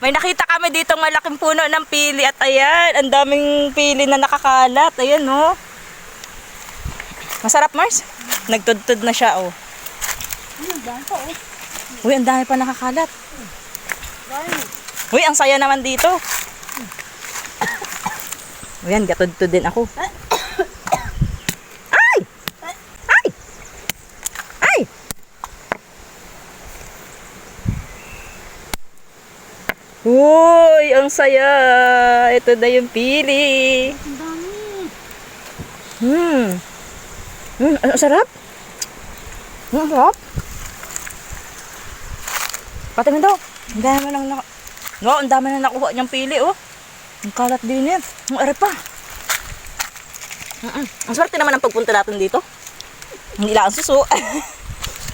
May nakita kami dito malaking puno ng pili at ayan, ang daming pili na nakakalat. Ayan, oh. Masarap, Mars? Nagtudtod na siya, oh. Ang dami pa, oh. Uy, ang dami pa nakakalat. Dami. Uy, ang saya naman dito. Ayan, gatudtod din ako. Ay! Ay! Ay! Uy, ang saya. Ito na yung pili. Ang dami. Ang sarap. Ang sarap. Patingin daw. Ang dami na no, ang dami na nakuha niyang pili, oh. Ang kalat din yan. Ang are pa. Ang swerte naman ang pagpunta natin dito. Hindi lang ang suso.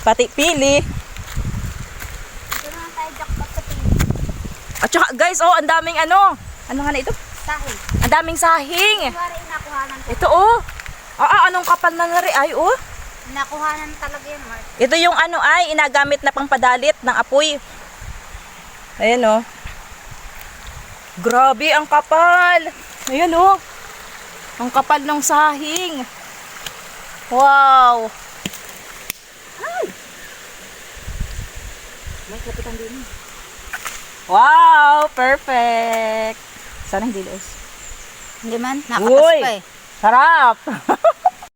Pati pili. Ito na tayo jackpot sa pili. At saka guys, oh, ang daming ano. Ano nga na ito? Sahig. Ang daming sahing. Kuwari inakuhanan ko. Ito, oh. Anong kapal na nari ay, oh. Inakuhanan talaga yan, Mark. Ito yung ano ay, inagamit na pangpadalit ng apoy. Ayan, oh. Grabe, ang kapal. Ayan, oh. Ang kapal ng sahing. Wow. Ay. May kapitan din. Wow, perfect. Sana hindi luos. Hindi man, Uy, nakatas pa eh. sarap.